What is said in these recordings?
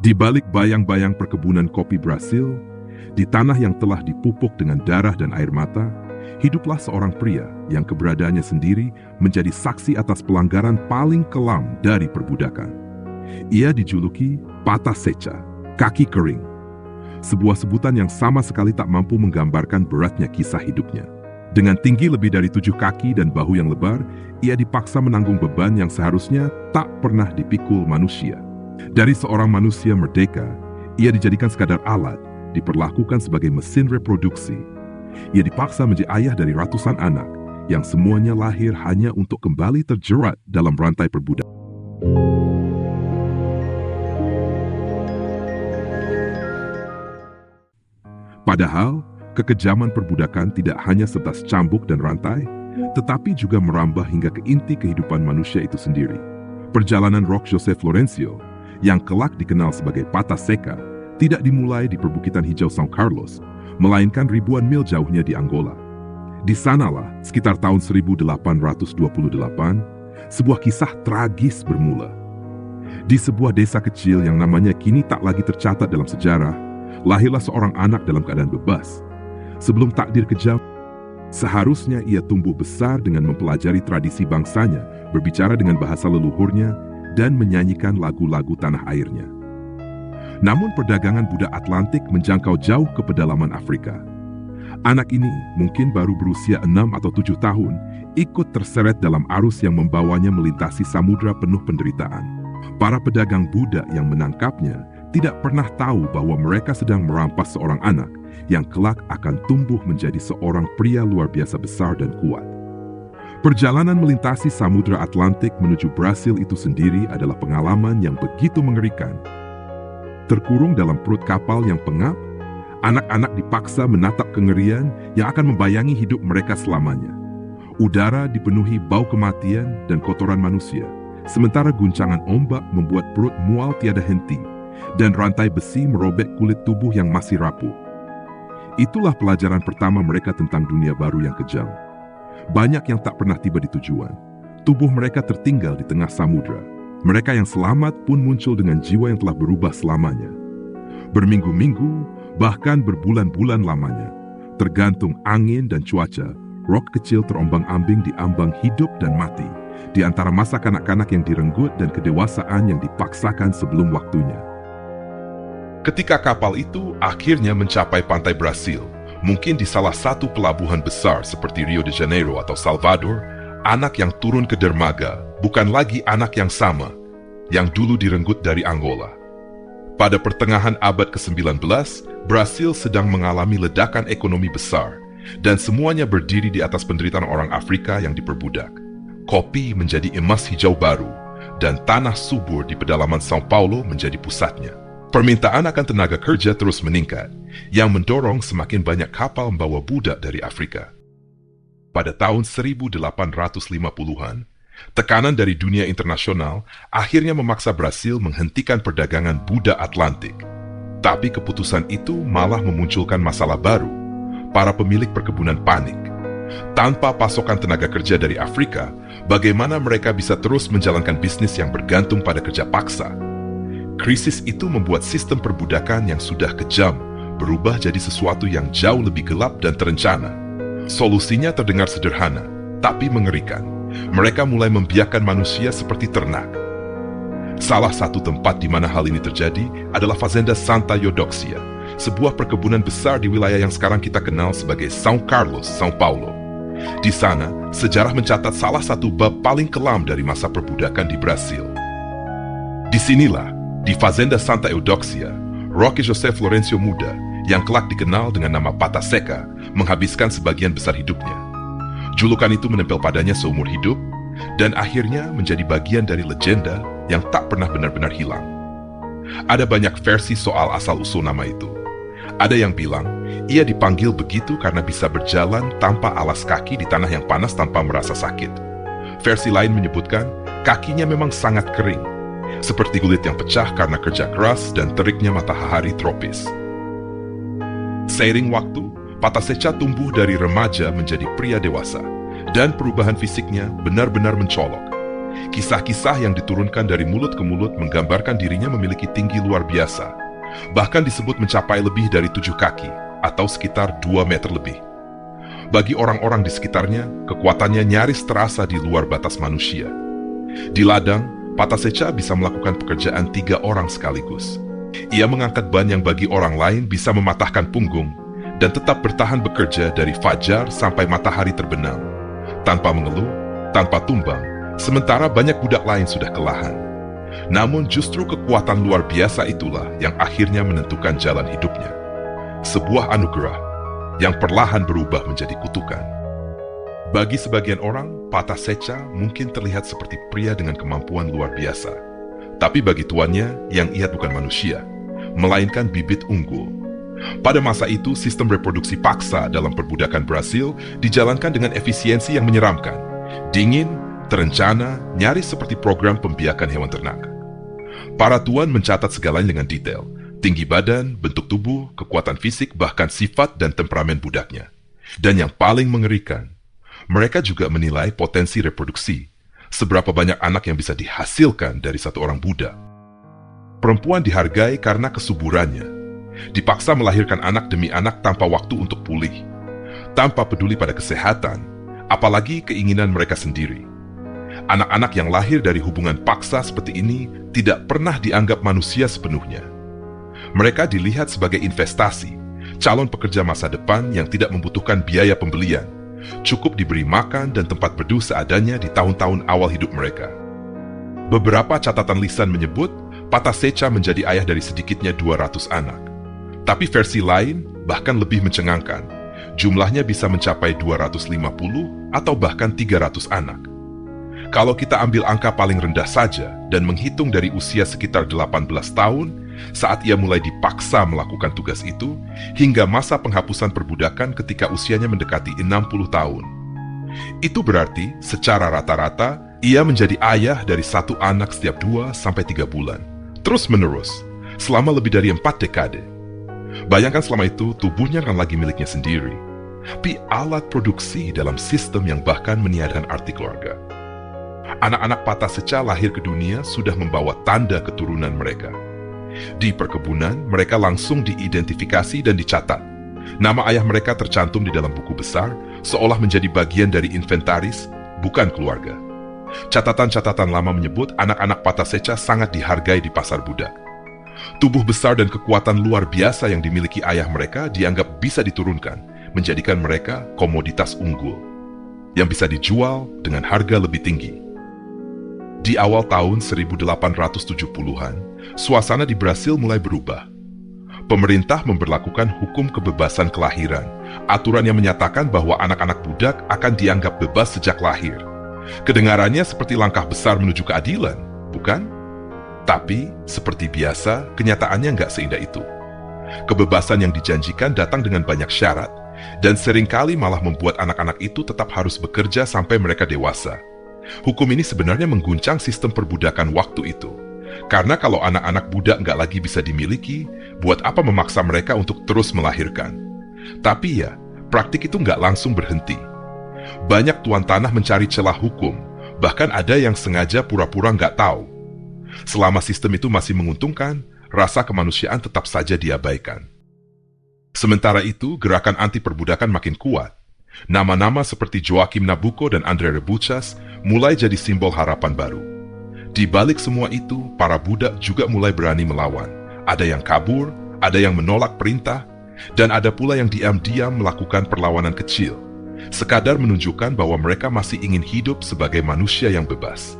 Di balik bayang-bayang perkebunan kopi Brasil, di tanah yang telah dipupuk dengan darah dan air mata, hiduplah seorang pria yang keberadaannya sendiri menjadi saksi atas pelanggaran paling kelam dari perbudakan. Ia dijuluki Pata Seca, kaki kering. Sebuah sebutan yang sama sekali tak mampu menggambarkan beratnya kisah hidupnya. Dengan tinggi lebih dari 7 kaki dan bahu yang lebar, ia dipaksa menanggung beban yang seharusnya tak pernah dipikul manusia. Dari seorang manusia merdeka, ia dijadikan sekadar alat, diperlakukan sebagai mesin reproduksi. Ia dipaksa menjadi ayah dari ratusan anak, yang semuanya lahir hanya untuk kembali terjerat dalam rantai perbudakan. Padahal, kekejaman perbudakan tidak hanya sebatas cambuk dan rantai, tetapi juga merambah hingga ke inti kehidupan manusia itu sendiri. Perjalanan Roque José Florencio, yang kelak dikenal sebagai Pata Seca, tidak dimulai di perbukitan hijau São Carlos, melainkan ribuan mil jauhnya di Angola. Di sanalah, sekitar tahun 1828, sebuah kisah tragis bermula. Di sebuah desa kecil yang namanya kini tak lagi tercatat dalam sejarah, lahirlah seorang anak dalam keadaan bebas. Sebelum takdir kejam, seharusnya ia tumbuh besar dengan mempelajari tradisi bangsanya, berbicara dengan bahasa leluhurnya, dan menyanyikan lagu-lagu tanah airnya. Namun perdagangan budak Atlantik menjangkau jauh ke pedalaman Afrika. Anak ini mungkin baru berusia 6 atau 7 tahun, ikut terseret dalam arus yang membawanya melintasi samudra penuh penderitaan. Para pedagang budak yang menangkapnya tidak pernah tahu bahwa mereka sedang merampas seorang anak yang kelak akan tumbuh menjadi seorang pria luar biasa besar dan kuat. Perjalanan melintasi Samudra Atlantik menuju Brasil itu sendiri adalah pengalaman yang begitu mengerikan. Terkurung dalam perut kapal yang pengap, anak-anak dipaksa menatap kengerian yang akan membayangi hidup mereka selamanya. Udara dipenuhi bau kematian dan kotoran manusia, sementara guncangan ombak membuat perut mual tiada henti, dan rantai besi merobek kulit tubuh yang masih rapuh. Itulah pelajaran pertama mereka tentang dunia baru yang kejam. Banyak yang tak pernah tiba di tujuan. Tubuh mereka tertinggal di tengah samudra. Mereka yang selamat pun muncul dengan jiwa yang telah berubah selamanya. Berminggu-minggu, bahkan berbulan-bulan lamanya, tergantung angin dan cuaca, Roque kecil terombang-ambing di ambang hidup dan mati, di antara masa kanak-kanak yang direnggut dan kedewasaan yang dipaksakan sebelum waktunya. Ketika kapal itu akhirnya mencapai pantai Brasil, mungkin di salah satu pelabuhan besar seperti Rio de Janeiro atau Salvador, anak yang turun ke dermaga bukan lagi anak yang sama, yang dulu direnggut dari Angola. Pada pertengahan abad ke-19, Brasil sedang mengalami ledakan ekonomi besar, dan semuanya berdiri di atas penderitaan orang Afrika yang diperbudak. Kopi menjadi emas hijau baru, dan tanah subur di pedalaman São Paulo menjadi pusatnya. Permintaan akan tenaga kerja terus meningkat, yang mendorong semakin banyak kapal membawa budak dari Afrika. Pada tahun 1850-an, tekanan dari dunia internasional akhirnya memaksa Brasil menghentikan perdagangan budak Atlantik. Tapi keputusan itu malah memunculkan masalah baru. Para pemilik perkebunan panik. Tanpa pasokan tenaga kerja dari Afrika, bagaimana mereka bisa terus menjalankan bisnis yang bergantung pada kerja paksa? Krisis itu membuat sistem perbudakan yang sudah kejam berubah jadi sesuatu yang jauh lebih gelap dan terencana. Solusinya terdengar sederhana, tapi mengerikan. Mereka mulai membiarkan manusia seperti ternak. Salah satu tempat di mana hal ini terjadi adalah Fazenda Santa Eudoxia, sebuah perkebunan besar di wilayah yang sekarang kita kenal sebagai São Carlos, São Paulo. Di sana, sejarah mencatat salah satu bab paling kelam dari masa perbudakan di Brasil. Disinilah, di Fazenda Santa Eudoxia, Roque José Florencio muda, yang kelak dikenal dengan nama Pata Seca, menghabiskan sebagian besar hidupnya. Julukan itu menempel padanya seumur hidup, dan akhirnya menjadi bagian dari legenda yang tak pernah benar-benar hilang. Ada banyak versi soal asal-usul nama itu. Ada yang bilang, ia dipanggil begitu karena bisa berjalan tanpa alas kaki di tanah yang panas tanpa merasa sakit. Versi lain menyebutkan, kakinya memang sangat kering, seperti kulit yang pecah karena kerja keras dan teriknya matahari tropis. Seiring waktu, Pata Seca tumbuh dari remaja menjadi pria dewasa, dan perubahan fisiknya benar-benar mencolok. Kisah-kisah yang diturunkan dari mulut ke mulut menggambarkan dirinya memiliki tinggi luar biasa, bahkan disebut mencapai lebih dari 7 kaki, atau sekitar 2 meter lebih. Bagi orang-orang di sekitarnya, kekuatannya nyaris terasa di luar batas manusia. Di ladang, Patasecha bisa melakukan pekerjaan 3 orang sekaligus. Ia mengangkat ban yang bagi orang lain bisa mematahkan punggung, dan tetap bertahan bekerja dari fajar sampai matahari terbenam, tanpa mengeluh, tanpa tumbang, sementara banyak budak lain sudah kelelahan. Namun justru kekuatan luar biasa itulah yang akhirnya menentukan jalan hidupnya. Sebuah anugerah yang perlahan berubah menjadi kutukan. Bagi sebagian orang, Patasecha mungkin terlihat seperti pria dengan kemampuan luar biasa. Tapi bagi tuannya, yang ia bukan manusia, melainkan bibit unggul. Pada masa itu, sistem reproduksi paksa dalam perbudakan Brasil dijalankan dengan efisiensi yang menyeramkan. Dingin, terencana, nyaris seperti program pembiakan hewan ternak. Para tuan mencatat segalanya dengan detail. Tinggi badan, bentuk tubuh, kekuatan fisik, bahkan sifat dan temperamen budaknya. Dan yang paling mengerikan, mereka juga menilai potensi reproduksi. Seberapa banyak anak yang bisa dihasilkan dari satu orang budak. Perempuan dihargai karena kesuburannya. Dipaksa melahirkan anak demi anak tanpa waktu untuk pulih. Tanpa peduli pada kesehatan, apalagi keinginan mereka sendiri. Anak-anak yang lahir dari hubungan paksa seperti ini tidak pernah dianggap manusia sepenuhnya. Mereka dilihat sebagai investasi, calon pekerja masa depan yang tidak membutuhkan biaya pembelian, cukup diberi makan dan tempat berteduh seadanya di tahun-tahun awal hidup mereka. Beberapa catatan lisan menyebut Patasecha menjadi ayah dari sedikitnya 200 anak. Tapi versi lain bahkan lebih mencengangkan. Jumlahnya bisa mencapai 250 atau bahkan 300 anak. Kalau kita ambil angka paling rendah saja dan menghitung dari usia sekitar 18 tahun saat ia mulai dipaksa melakukan tugas itu, hingga masa penghapusan perbudakan ketika usianya mendekati 60 tahun. Itu berarti secara rata-rata ia menjadi ayah dari 1 anak setiap 2-3 bulan. Terus menerus, selama lebih dari 4 dekade. Bayangkan selama itu tubuhnya kan lagi miliknya sendiri, tapi alat produksi dalam sistem yang bahkan meniadakan arti keluarga. Anak-anak Patasecha lahir ke dunia sudah membawa tanda keturunan mereka. Di perkebunan, mereka langsung diidentifikasi dan dicatat. Nama ayah mereka tercantum di dalam buku besar, seolah menjadi bagian dari inventaris, bukan keluarga. Catatan-catatan lama menyebut anak-anak Patasecha sangat dihargai di pasar budak. Tubuh besar dan kekuatan luar biasa yang dimiliki ayah mereka dianggap bisa diturunkan, menjadikan mereka komoditas unggul, yang bisa dijual dengan harga lebih tinggi. Di awal tahun 1870-an, suasana di Brasil mulai berubah. Pemerintah memberlakukan hukum kebebasan kelahiran, aturan yang menyatakan bahwa anak-anak budak akan dianggap bebas sejak lahir. Kedengarannya seperti langkah besar menuju keadilan, bukan? Tapi, seperti biasa, kenyataannya nggak seindah itu. Kebebasan yang dijanjikan datang dengan banyak syarat, dan seringkali malah membuat anak-anak itu tetap harus bekerja sampai mereka dewasa. Hukum ini sebenarnya mengguncang sistem perbudakan waktu itu. Karena kalau anak-anak budak nggak lagi bisa dimiliki, buat apa memaksa mereka untuk terus melahirkan? Tapi ya, praktik itu nggak langsung berhenti. Banyak tuan tanah mencari celah hukum, bahkan ada yang sengaja pura-pura nggak tahu. Selama sistem itu masih menguntungkan, rasa kemanusiaan tetap saja diabaikan. Sementara itu, gerakan anti perbudakan makin kuat. Nama-nama seperti Joaquim Nabuco dan André Rebuchas mulai jadi simbol harapan baru. Di balik semua itu, para budak juga mulai berani melawan. Ada yang kabur, ada yang menolak perintah, dan ada pula yang diam-diam melakukan perlawanan kecil, sekadar menunjukkan bahwa mereka masih ingin hidup sebagai manusia yang bebas.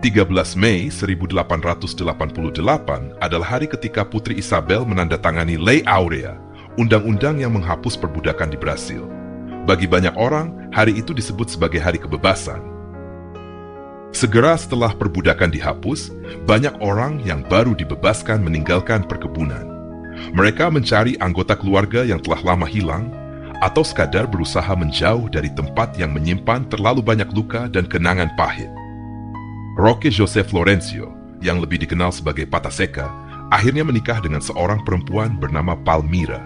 13 Mei 1888 adalah hari ketika Putri Isabel menandatangani Lei Aurea, undang-undang yang menghapus perbudakan di Brasil. Bagi banyak orang, hari itu disebut sebagai hari kebebasan. Segera setelah perbudakan dihapus, banyak orang yang baru dibebaskan meninggalkan perkebunan. Mereka mencari anggota keluarga yang telah lama hilang, atau sekadar berusaha menjauh dari tempat yang menyimpan terlalu banyak luka dan kenangan pahit. Roque José Florencio, yang lebih dikenal sebagai Patasecha, akhirnya menikah dengan seorang perempuan bernama Palmira.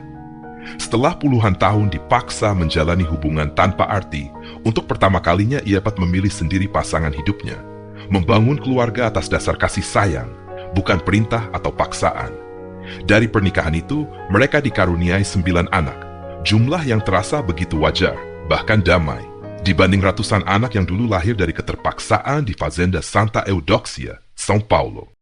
Setelah puluhan tahun dipaksa menjalani hubungan tanpa arti, Untuk pertama kalinya ia dapat memilih sendiri pasangan hidupnya, membangun keluarga atas dasar kasih sayang, bukan perintah atau paksaan. Dari pernikahan itu, mereka dikaruniai 9 anak, jumlah yang terasa begitu wajar, bahkan damai, dibanding ratusan anak yang dulu lahir dari keterpaksaan di Fazenda Santa Eudoxia, São Paulo.